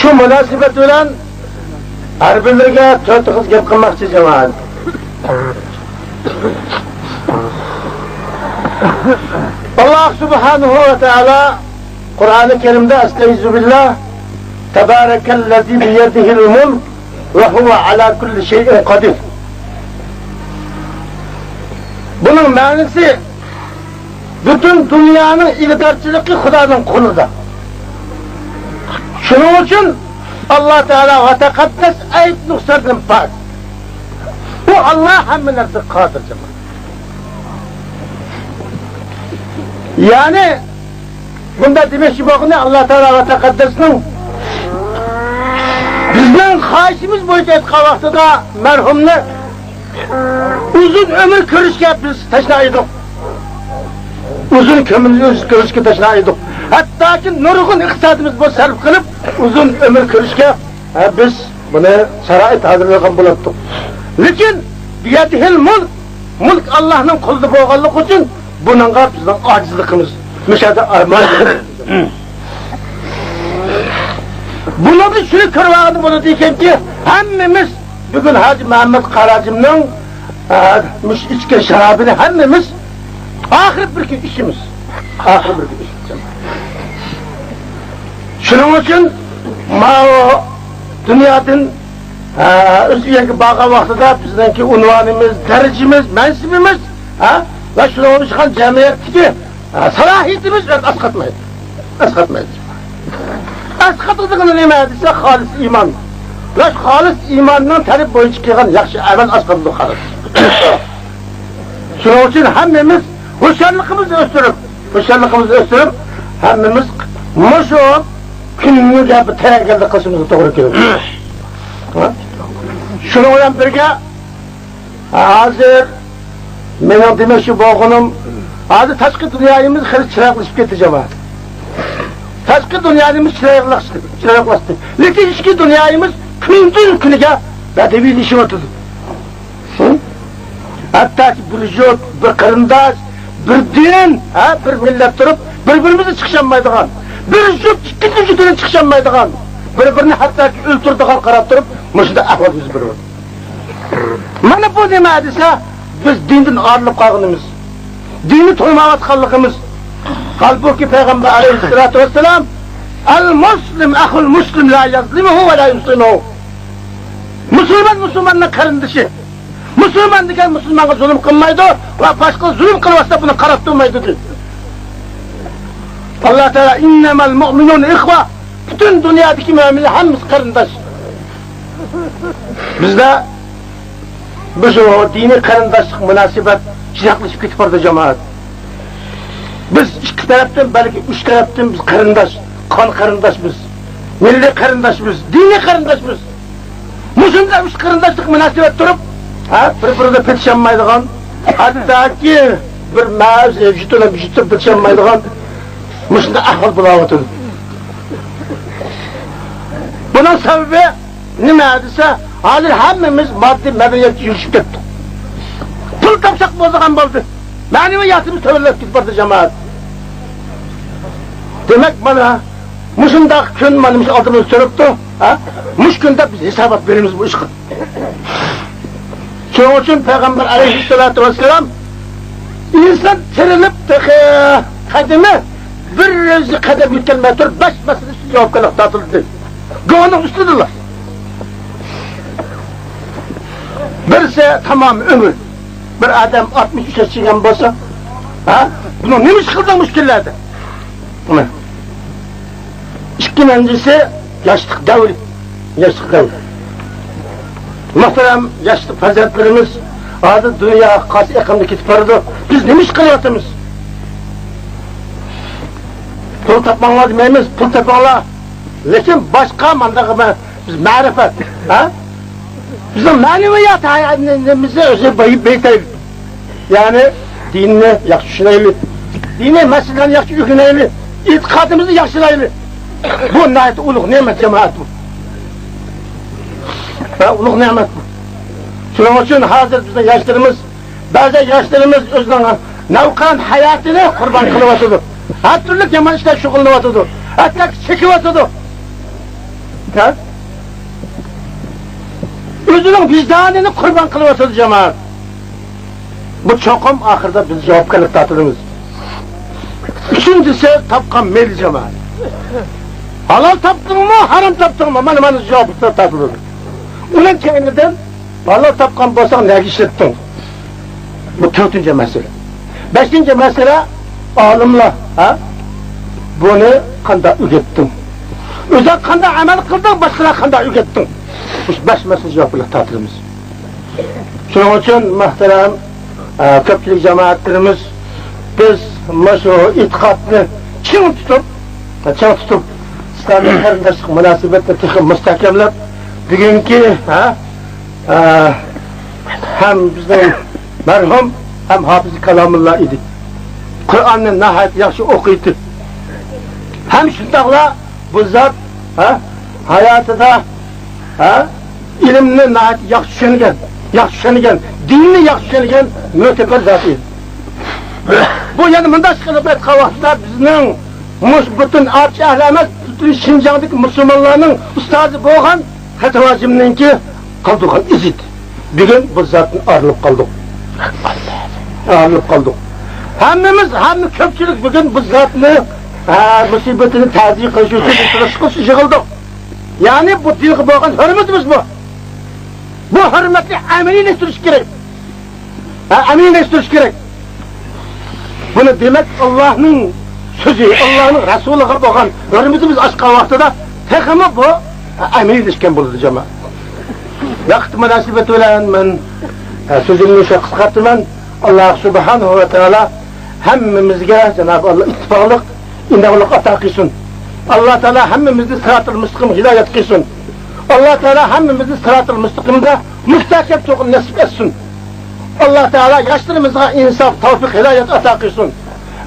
Şu münasebet bilen her birine 4 kız gap qilmoqchi jamoat. Allah subhanahu ve taala Kur'an-ı Kerim'de estağfirullah Tebârekellezî biyedihil mulk ve huve alâ kulli şeyin kadir. Bunun manası bütün dünyanın iqtidarchiligi Xudoning qo'lida. Shuning uchun Allah Teala ve tekaddes ayet nuqsardan pak. Bu Allah hamma narsa qodir. Yani bunda demek ki bakın Allah Teala ve Tekaddes'nin bizden xahişimiz boyunca etken vaxtıda merhumlu uzun ömür körüşke biz taşınaydık. Uzun körüşke taşınaydık. Hatta ki nurgun iktisadımız bu sarf kılıp uzun ömür körüşke biz bunu şarait hazırlayan bulattık. Lakin biyadihil mulk Allah'ın kuldu boğallık için bununla bizden acizlikimiz müşahede armağan. Bunu da şunu kırvağı bunu diyeceğim ki hemmimiz bugün Hacı Mehmet Karacım'ın içki şarabını hemmimiz ahir bir gün işimiz. Ahir bir gün işimiz. Şunun için o dünyanın özüyeki bağa vaxtıda bizdeki unvanımız, derecimiz, mensibimiz ve şuna oluşan cemiyetteki salahiyetimiz asqatmaydı. Asqatmaydı. Asqatıldığını nemədiyse halis iman. Ve halis imandan tərib boyu çıkıyan yaxşı əvəl asqatıldı halis. Şuna için hemmimiz hoşarlığımızı östürüp hemmimiz muşu gününü gelip teyakkelde kısmımızı doğru geliyor. Şuna olan birge hazır benim demek ki boğunum adı taşkı dünyayımız hırı çıraklaşıp gitti cemaat. Taşkı dünyayımız çıraklaştı. Lakin işki dünyayımız gündüz günüge bedevi işi oturdu. Hatta ki bir jot, bir kırındaş, bir din, bir millet durup birbirimizi çıkışamaydıgan. Bir jot ikinci jotunu çıkışamaydıgan. Birbirini hatta ki öldürdüğün karab durup muşda ahval yüz bir var. Mana bu demediyse biz dinden ayrılıp kalgınımız, dini toymavatkanlığımız, halbuki Peygamber aleyhissalatu vesselam el-muslim ahul muslim la yazlimuhu ve la yuslimuhu. Müslümanla karındışı. Müslüman degen Müslümana zulüm kılmaydı ve başka zulüm kılmazsa bunu karattırmaydı dedi. Allah Teala innemel mu'minun ihva. Bütün dünyadaki müminler hepimiz karındaş. Bizde biz o dini karındaşlık münasebet yaklaşıp gitip orada cemaat. Biz iki taraftan belki üç taraftan biz karındaş, kan karındaş biz. Milli karındaş biz, dini karındaş biz. Müslümler üç karındaşlık münasebet durup bir-birine petişenmaydıgan, hatta ki bir mağaz evcitine bir jüttür petişenmaydıgan Müslümde ahval bulavatır. Bunun sebebi nime edilse, hazır hemmimiz maddi medeniyet yürüşüp gittik. Pul kapsak bozduğun oldu. Maneviyatımız tövellep gitmedi cemaat. Demek bana, Müslümdeki gün benim adımız sürüptü, Müş günde biz hesabat verimiz bu işin. Şunun için Peygamber aleyhissalatu vesselam insan tirilip kademe bir rızı kadem yükselmeye dur, 5 mesele üstü cevap kalıp dağıtıldı. Gönlün üstüdürler. Birisi tamam ömür. Bir adam 63 yaşından olsa, bunu ne müşkilden müşkillerde? İkincisi yaşlık devri. Yaşlık devri. Muhterem yaşlı faziletlerimiz adı dünya karşı yakında gitip vardı. Biz ne müşkilatımız? Pul tapmanlar demeyimiz, pul tapmanlar. Lakin başka mandağı biz marifet. Bizim maneviyat hayatımızı özü beyteyli. Yani dinini yaxşı düşüneyli. Dini meselelerini yaxşı öğreneyli. İtikadımızı yaxşılaylı. Bu nihayet uluk nimet cemaat bu. Uluk nimet bu. Şunun için hazır bizde yaşlarımız, bazı yaşlarımız özünden navkan hayatını kurban kılıvatıdır. Her türlü yaman işler şugullavatıdır. Hatta çekivatıdır. ha? O'zining vijdonini qurbon qilyapti jamoat. Bu cho'qim oxirida biz javobgarlik tortamiz. Uchinchisi topgan mel jamoat. Halol topdingmi, harom topdingmi? Mana javobni tortamiz. Uning keyinidan halol topgan bo'lsang nega ishlatding? Bu 4-chi masala. 5-chi masala olimlar, ha? Buni qanday o'rgatding? O'zi qanday amal qilding, boshqalar qanday o'rgatding? Bu 5 masala javoblar tortamiz. Shuning uchun muhtaram ko'pchilik jamoatlarimiz biz shu e'tiqodni ching tutib islomiy qarindoshlik munosabatni mustahkamlab bugungi ham bizning marhum ham Hofiz Kalomulloh edi. Qur'onni nihoyat yaxshi o'qiydi. Ham shundaqla bu zot hayotida ilmni nihoyat yaxshi tushungan, dinni yaxshi tushungan mo'tabar zot edi. Bu yana bundash qilib aytgan vaqtda bizning butun archa ahli emas, butun Şinjandagi musulmonlarning ustozi bo'lgan Xatovajimninki qoldigan izid. Bugun bu zotni arilib qoldik. Hammamiz, ko'pchilik bugun bu zotni musibatini ta'ziya qilish uchun yig'ildik. Ya'ni bu dinga bo'lgan hurmatimiz bu. Bu hurmatni amaliylashtirish kerak. Amaliylashtirish kerak. Buni demek Allah'ın sözü, Allah'ın Resulü'ne bakan hürmetimiz aşkan vaxtıda tekimi bu ameliyleşken bulundu cemaat. Vakit münasibet olan ben sözümü kısaltırım. Allah Subhanahu ve Teala hemmimizge Cenab-ı Allah ittifaklık, indavlık ata kılsın. Allah Teala hemmimizi sırat-ı müstakim hidayet kılsın. Allah Teala hemmimizi sırat-ı müstakimde müstahkem çok nasip etsin. Allah Teala yaşlarımıza insaf, tevfik, hidayet ata kılsın.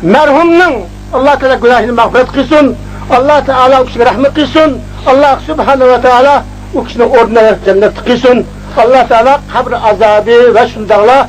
Merhumun Allah Teala günahını mağfiret kılsın. Allah Teala o kişiye rahmet kılsın. Allah Subhanahu ve Teala o kişinin orduna cennet kılsın. Allah Teala kabr azabı ve şundağla